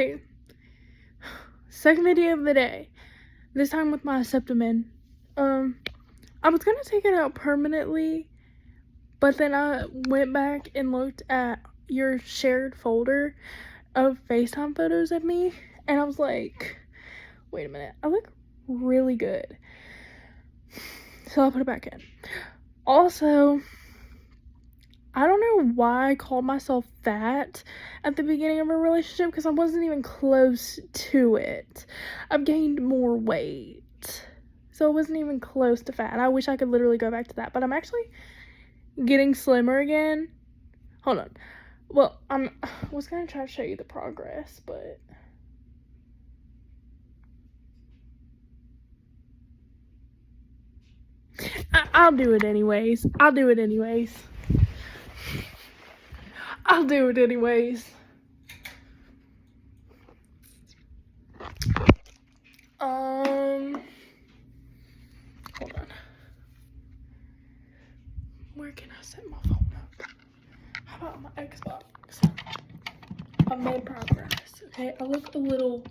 Okay. Second video of the day. This time with my Septamin. I was gonna take it out permanently, but then I went back and looked at your shared folder of FaceTime photos of me, and I was like, wait a minute, I look really good. So I'll put it back in. Also, I don't know why I called myself fat at the beginning of a relationship, because I wasn't even close to it. I've gained more weight, so I wasn't even close to fat. I wish I could literally go back to that, but I'm actually getting slimmer again. Hold on. Well, I was gonna try to show you the progress, but I'll do it anyways. I'll do it anyways. Hold on. Where can I set my phone up? How about my Xbox? I made progress. Okay, I look a little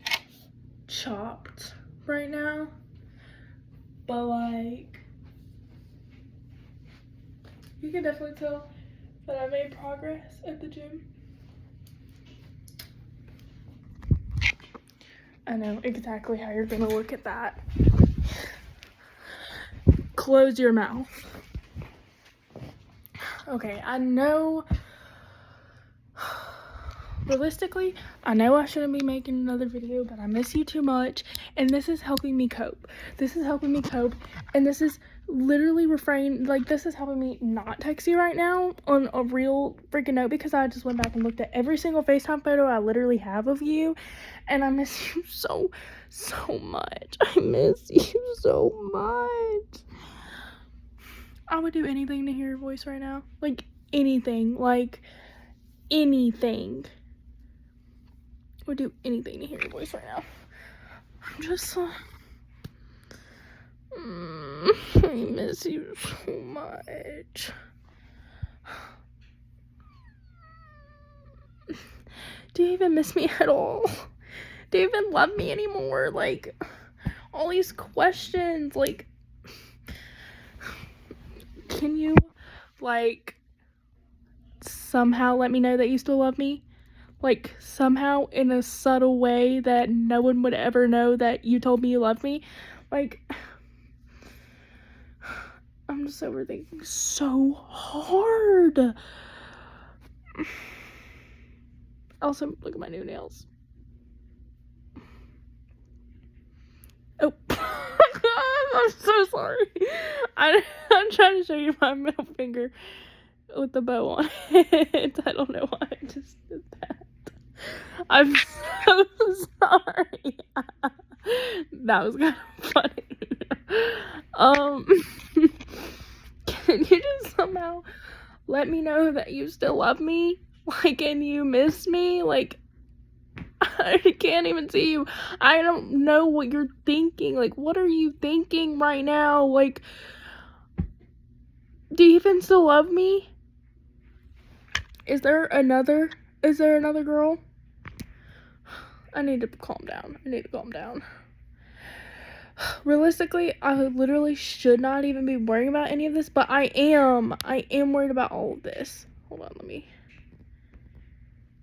chopped right now, but like, you can definitely tell that I made progress at the gym. I know exactly how you're gonna look at that. Close your mouth. Okay, I know, realistically, I know I shouldn't be making another video, but I miss you too much, and this is helping me cope. And this is literally this is helping me not text you right now on a real freaking note, because I just went back and looked at every single FaceTime photo I literally have of you, and I miss you so much. I miss you so much. I would do anything to hear your voice right now. Like, anything. Would do anything to hear your voice right now. I'm just I miss you so much. Do you even miss me at all? Do you even love me anymore? Like, all these questions, like, can you, like, somehow let me know that you still love me? Like, somehow in a subtle way that no one would ever know that you told me you loved me? Like, I'm just overthinking so hard. Also, look at my new nails. Oh. I'm so sorry. I'm trying to show you my middle finger with the bow on it. I don't know why I just did that. I'm so sorry. That was kind of funny. Can you just somehow let me know that you still love me? Like, and you miss me? Like, I can't even see you. I don't know what you're thinking. Like, what are you thinking right now? Like, do you even still love me? Is there another girl? I need to calm down. Realistically, I literally should not even be worrying about any of this, but I am worried about all of this. Hold on, let me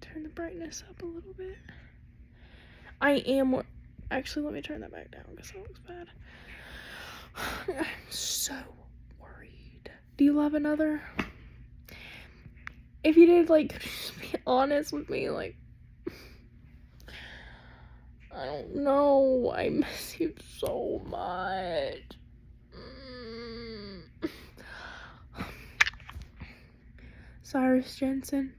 turn the brightness up a little bit. Actually, let me turn that back down because that looks bad. I'm so worried. Do you love another? If you did, like, just be honest with me. Like, I don't know. I miss you so much. Cyrus Jensen,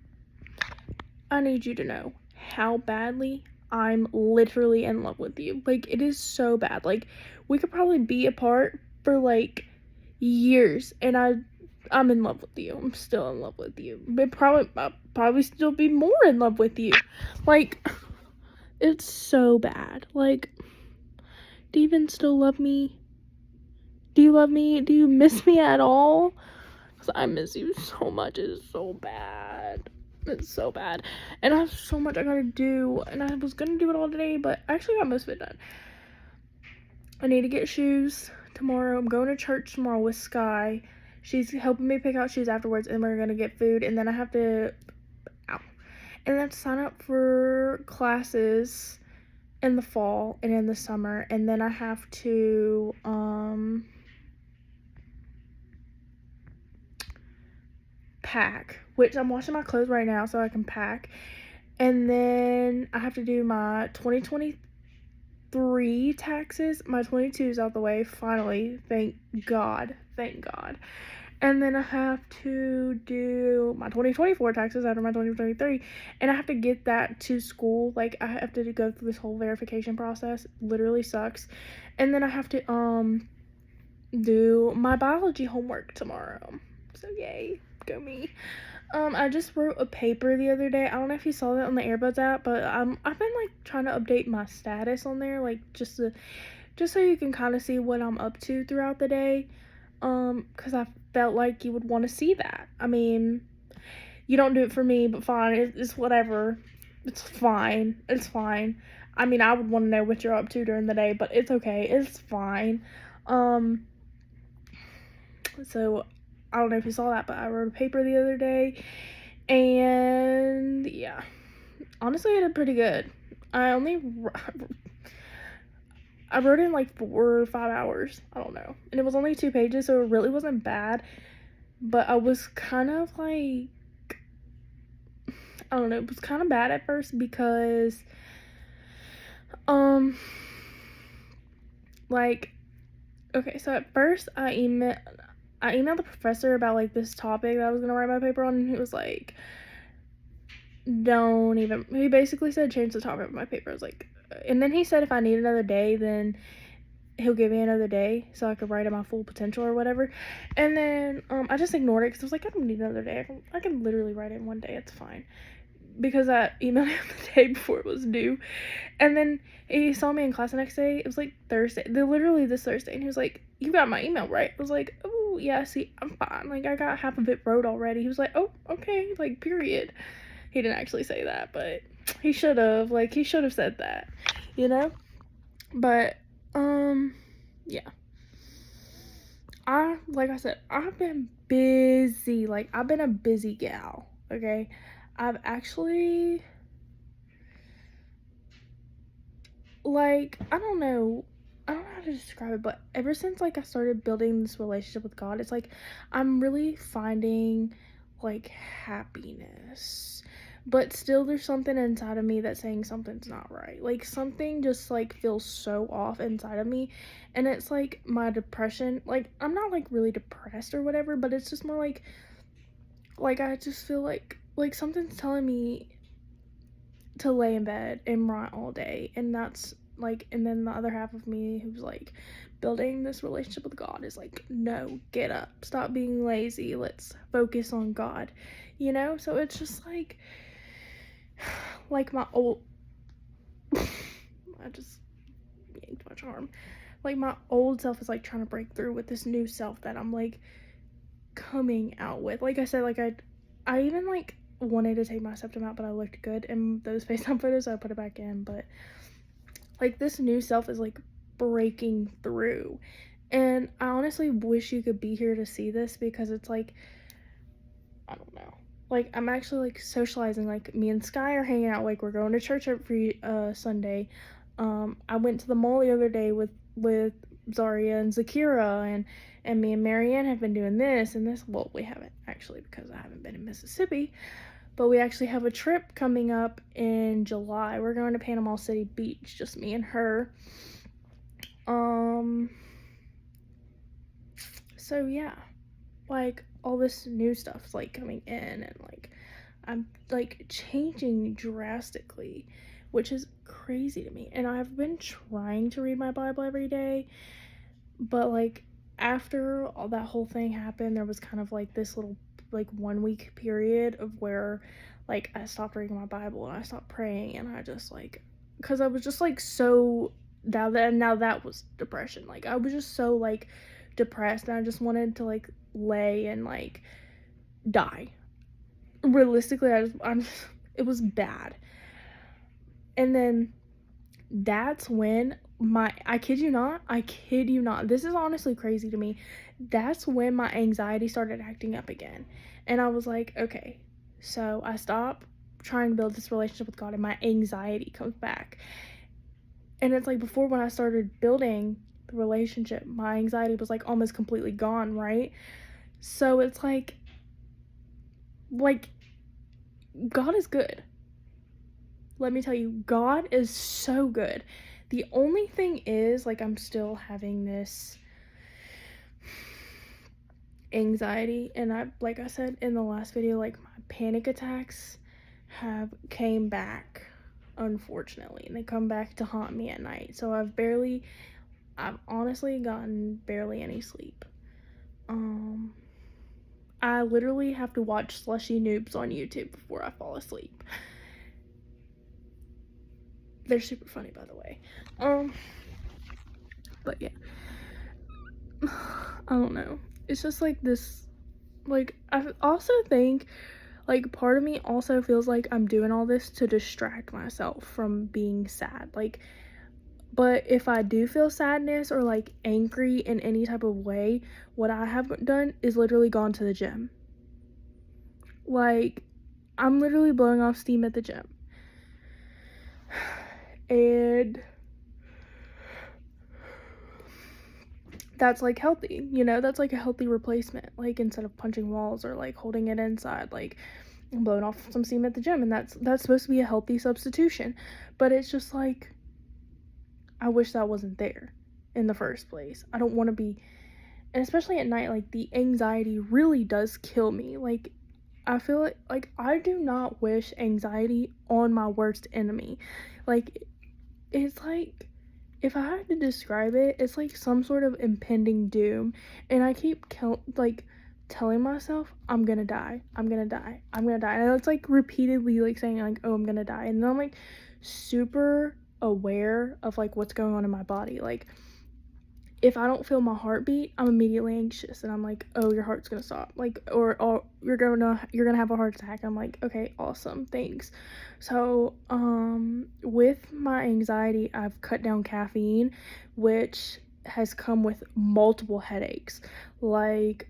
I need you to know how badly I'm literally in love with you. Like, it is so bad. Like, we could probably be apart for, like, years, and I'm in love with you. I'm still in love with you. But I'll probably still be more in love with you. Like, it's so bad. Like, do you even still love me? Do you love me? Do you miss me at all? Because I miss you so much. It is so bad. It's so bad. And I have so much I gotta do. And I was gonna do it all today, but I actually got most of it done. I need to get shoes tomorrow. I'm going to church tomorrow with Sky. She's helping me pick out shoes afterwards, and we're gonna get food. And then I have to, and I have to sign up for classes in the fall and in the summer. And then I have to, pack, which I'm washing my clothes right now so I can pack. And then I have to do my 2023 taxes. My 22 is out the way, finally. Thank God. And then I have to do my 2024 taxes after my 2023, and I have to get that to school. Like, I have to go through this whole verification process. It literally sucks. And then I have to do my biology homework tomorrow. So yay, go me. I just wrote a paper the other day. I don't know if you saw that on the Airbuds app, but I've been like trying to update my status on there, like just so you can kind of see what I'm up to throughout the day. Because I felt like you would want to see that. I mean, you don't do it for me, but fine. It's whatever. It's fine. I mean, I would want to know what you're up to during the day, but it's okay. It's fine. So I don't know if you saw that, but I wrote a paper the other day, and yeah, honestly, I did pretty good. I wrote in like 4 or 5 hours, I don't know, and it was only 2 pages, so it really wasn't bad, but I was kind of like, I don't know, it was kind of bad at first because, like, okay, so at first I emailed the professor about like this topic that I was gonna write my paper on, and he was like, he basically said change the topic of my paper. I was like, and then he said if I need another day, then he'll give me another day so I could write at my full potential or whatever. And then I just ignored it because I was like, I don't need another day. I can literally write it in one day. It's fine. Because I emailed him the day before it was due. And then he saw me in class the next day. It was like Thursday. Literally this Thursday. And he was like, you got my email, right? I was like, oh, yeah, see, I'm fine. Like, I got half of it wrote already. He was like, oh, okay. Like, period. He didn't actually say that, but he should have. Like, he should have said that, you know? But, yeah. Like I said, I've been busy. Like, I've been a busy gal, okay? I've actually, like, I don't know how to describe it, but ever since, like, I started building this relationship with God, it's like, I'm really finding, like, happiness. But still, there's something inside of me that's saying something's not right. Like, something just, like, feels so off inside of me. And it's, like, my depression. Like, I'm not, like, really depressed or whatever, but it's just more, like, I just feel like something's telling me to lay in bed and rot all day. And that's, like, and then the other half of me who's, like, building this relationship with God is like, no, get up. Stop being lazy. Let's focus on God. You know? So it's just, like my old I just yanked my charm. Like, my old self is like trying to break through with this new self that I'm like coming out with. Like I said, like I even like wanted to take my septum out, but I looked good in those FaceTime photos, so I put it back in. But like, this new self is like breaking through, and I honestly wish you could be here to see this, because it's like, I don't know. Like, I'm actually, like, socializing. Like, me and Sky are hanging out. Like, we're going to church every Sunday. I went to the mall the other day with Zaria and Zakira, and me and Marianne have been doing this and this. Well, we haven't, actually, because I haven't been in Mississippi. But we actually have a trip coming up in July. We're going to Panama City Beach, just me and her. So, yeah. Like, all this new stuff's like coming in, and like I'm like changing drastically, which is crazy to me. And I've been trying to read my Bible every day, but like after all that whole thing happened, there was kind of like this little like 1 week period of where like I stopped reading my Bible and I stopped praying, and I just like, because I was just like so now that was depression. Like, I was just so like depressed, and I just wanted to like lay and like die. realistically, it was bad. And then that's when I kid you not, this is honestly crazy to me. That's when my anxiety started acting up again. And I was like, okay, so I stop trying to build this relationship with God and my anxiety comes back. And it's like before, when I started building the relationship, my anxiety was like almost completely gone, right? So it's like God is good. Let me tell you, God is so good. The only thing is, like, I'm still having this anxiety, and like I said in the last video, like, my panic attacks have came back, unfortunately, and they come back to haunt me at night. So I've honestly gotten barely any sleep. I literally have to watch slushy noobs on YouTube before I fall asleep. They're super funny, by the way. But yeah. I don't know. It's just like this, like, I also think, like, part of me also feels like I'm doing all this to distract myself from being sad. Like, but if I do feel sadness or, like, angry in any type of way, what I have done is literally gone to the gym. Like, I'm literally blowing off steam at the gym. And that's, like, healthy, you know? That's, like, a healthy replacement. Like, instead of punching walls or, like, holding it inside, like, I'm blowing off some steam at the gym. And that's supposed to be a healthy substitution. But it's just, like, I wish that wasn't there in the first place. I don't want to be, and especially at night, like, the anxiety really does kill me. Like, I feel like I do not wish anxiety on my worst enemy. Like, it's like, if I had to describe it, it's like some sort of impending doom. And I keep telling myself, I'm gonna die, I'm gonna die, I'm gonna die. And it's like repeatedly like saying like, oh, I'm gonna die. And then I'm like super aware of like what's going on in my body. Like, if I don't feel my heartbeat, I'm immediately anxious, and I'm like, oh, your heart's gonna stop, like, or you're gonna have a heart attack. I'm like, okay, awesome, thanks. So with my anxiety, I've cut down caffeine, which has come with multiple headaches. Like,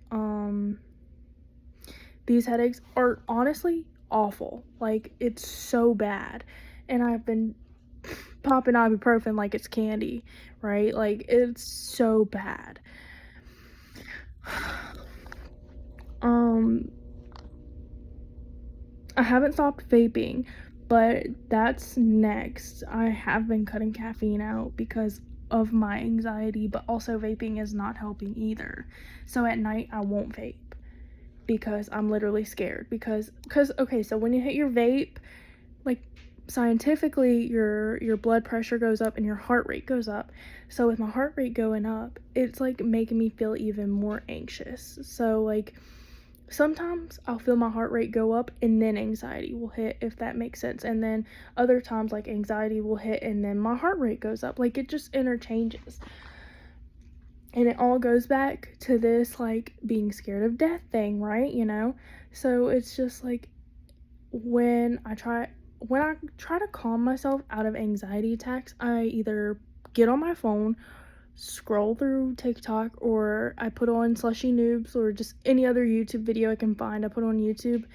these headaches are honestly awful. Like, it's so bad. And I've been popping ibuprofen like it's candy, right? Like, it's so bad. I haven't stopped vaping, but that's next. I have been cutting caffeine out because of my anxiety, but also vaping is not helping either. So at night I won't vape because I'm literally scared because okay, so when you hit your vape, like, scientifically your blood pressure goes up and your heart rate goes up. So with my heart rate going up, it's like making me feel even more anxious. So like sometimes I'll feel my heart rate go up and then anxiety will hit, if that makes sense. And then other times, like, anxiety will hit and then my heart rate goes up. Like, it just interchanges. And it all goes back to this, like, being scared of death thing, right? You know? So it's just like when I try to calm myself out of anxiety attacks, I either get on my phone, scroll through TikTok, or I put on Slushy Noobs or just any other YouTube video I can find. I put on YouTube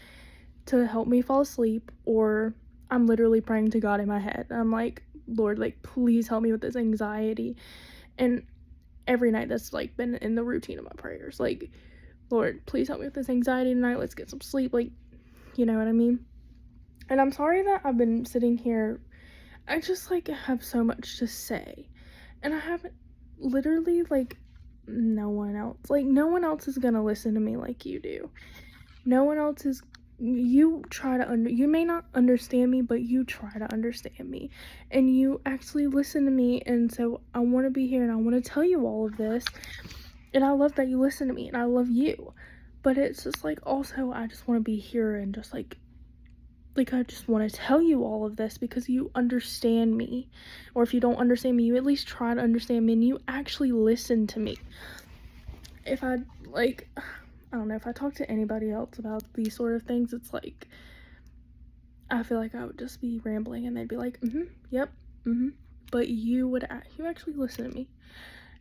to help me fall asleep, or I'm literally praying to God in my head. I'm like, Lord, like, please help me with this anxiety. And every night that's like been in the routine of my prayers. Like, Lord, please help me with this anxiety tonight. Let's get some sleep. Like, you know what I mean? And I'm sorry that I've been sitting here. I just, like, have so much to say. And I haven't, literally, like, no one else is gonna listen to me like you do. No one else is, you may not understand me, but you try to understand me. And you actually listen to me, and so I want to be here and I want to tell you all of this. And I love that you listen to me, and I love you. But it's just, like, also, I just want to be here and just, like, I just want to tell you all of this because you understand me. Or if you don't understand me, you at least try to understand me and you actually listen to me. If I, like, I don't know, if I talk to anybody else about these sort of things, it's like, I feel like I would just be rambling and they'd be like, yep, but you actually listen to me,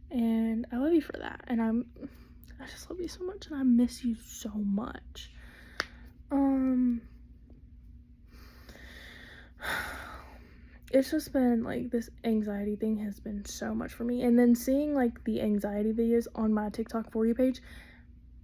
and I love you for that, and I just love you so much, and I miss you so much. It's just been like, this anxiety thing has been so much for me, and then seeing like the anxiety videos on my TikTok For You page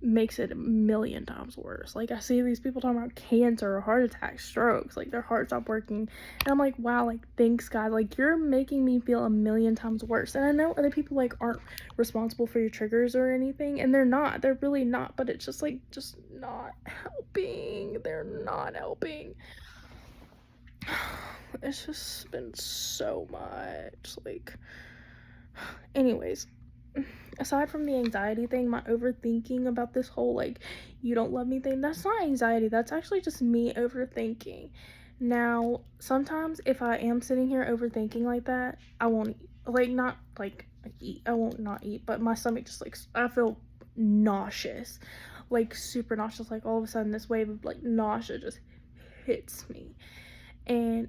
makes it a million times worse. Like, I see these people talking about cancer or heart attacks, strokes, like their heart stopped working, and I'm like, wow, like, thanks God, like, you're making me feel a million times worse. And I know other people like aren't responsible for your triggers or anything, and they're really not, but it's just like, just not helping. They're not helping. It's just been so much, like, anyways, aside from the anxiety thing, my overthinking about this whole, like, you don't love me thing, that's not anxiety, that's actually just me overthinking. Now, sometimes if I am sitting here overthinking like that, I won't eat. Like, not, like, eat, I won't not eat, but my stomach just, like, I feel nauseous, like, super nauseous, like, all of a sudden this wave of, like, nausea just hits me, and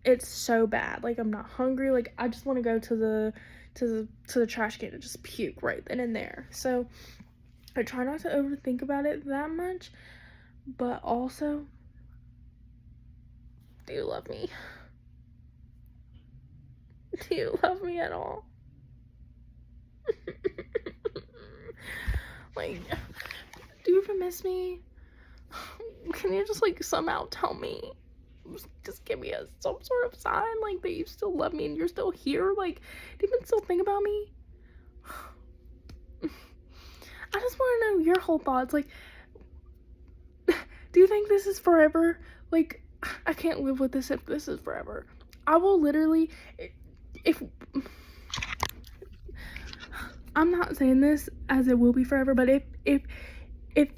it's so bad. Like, I'm not hungry, like, I just want to go to the trash can and just puke right then and there. So I try not to overthink about it that much, but also, do you love me? Do you love me at all? Like, do you even miss me? Can you just, like, somehow tell me? Just give me some sort of sign, like, that you still love me and you're still here. Like, do you even still think about me? I just want to know your whole thoughts. Like, do you think this is forever? Like, I can't live with this if this is forever. I will literally, if I'm not saying this as it will be forever, but if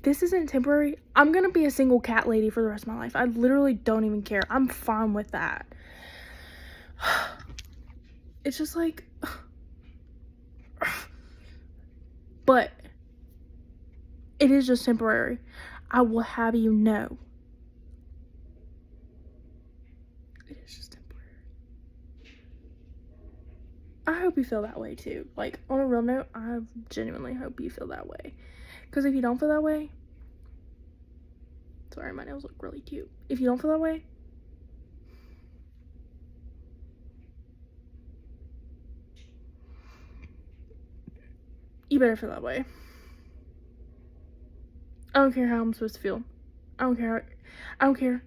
this isn't temporary, I'm gonna be a single cat lady for the rest of my life. I literally don't even care. I'm fine with that. It's just like, but it is just temporary. I will have you know. It is just temporary. I hope you feel that way too. Like, on a real note, I genuinely hope you feel that way. Because if you don't feel that way, sorry, my nails look really cute. If you don't feel that way, you better feel that way. I don't care how I'm supposed to feel. I don't care. I don't care.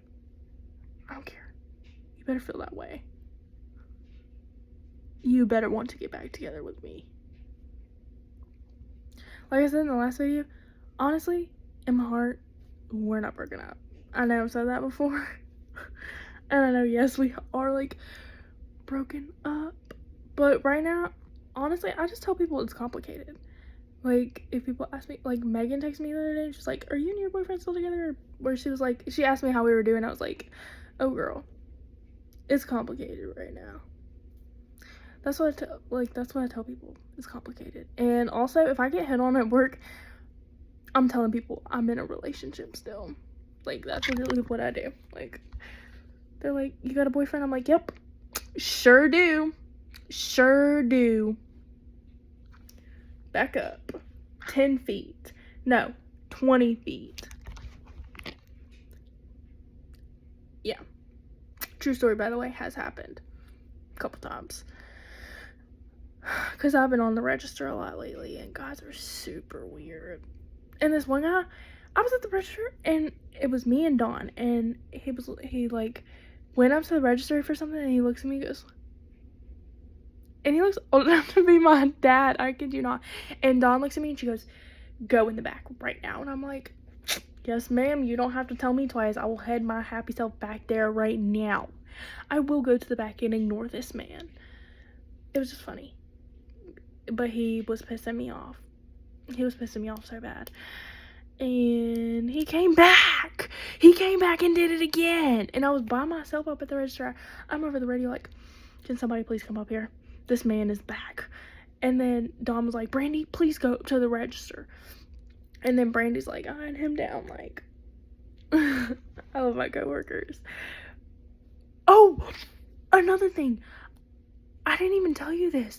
I don't care. You better feel that way. You better want to get back together with me. Like I said in the last video, honestly, in my heart, we're not broken up. I know I've said that before. And I know, yes, we are, like, broken up. But right now, honestly, I just tell people it's complicated. Like, if people ask me, like, Megan texted me the other day, and she's like, are you and your boyfriend still together? Where she was like, she asked me how we were doing, I was like, oh girl, it's complicated right now. That's what I tell people, it's complicated. And also, if I get hit on at work, I'm telling people I'm in a relationship still. Like, that's literally what I do. Like, they're like, you got a boyfriend? I'm like, yep, sure do. Sure do. Back up. 10 feet. No, 20 feet. Yeah. True story, by the way, has happened a couple times. Because I've been on the register a lot lately, and guys are super weird. And this one guy, I was at the register, and it was me and Don, and he like went up to the register for something, and he looks at me and goes, and he looks old enough to be my dad, I kid you not. And Dawn looks at me and she goes, go in the back right now. And I'm like, yes ma'am, you don't have to tell me twice. I will head my happy self back there right now. I will go to the back and ignore this man. It was just funny. But he was pissing me off. He was pissing me off so bad. And he came back. He came back and did it again. And I was by myself up at the register. I'm over the radio like, can somebody please come up here? This man is back. And then Dom was like, Brandy, please go to the register. And then Brandy's like eyeing him down, like, I love my coworkers. Oh, another thing. I didn't even tell you this.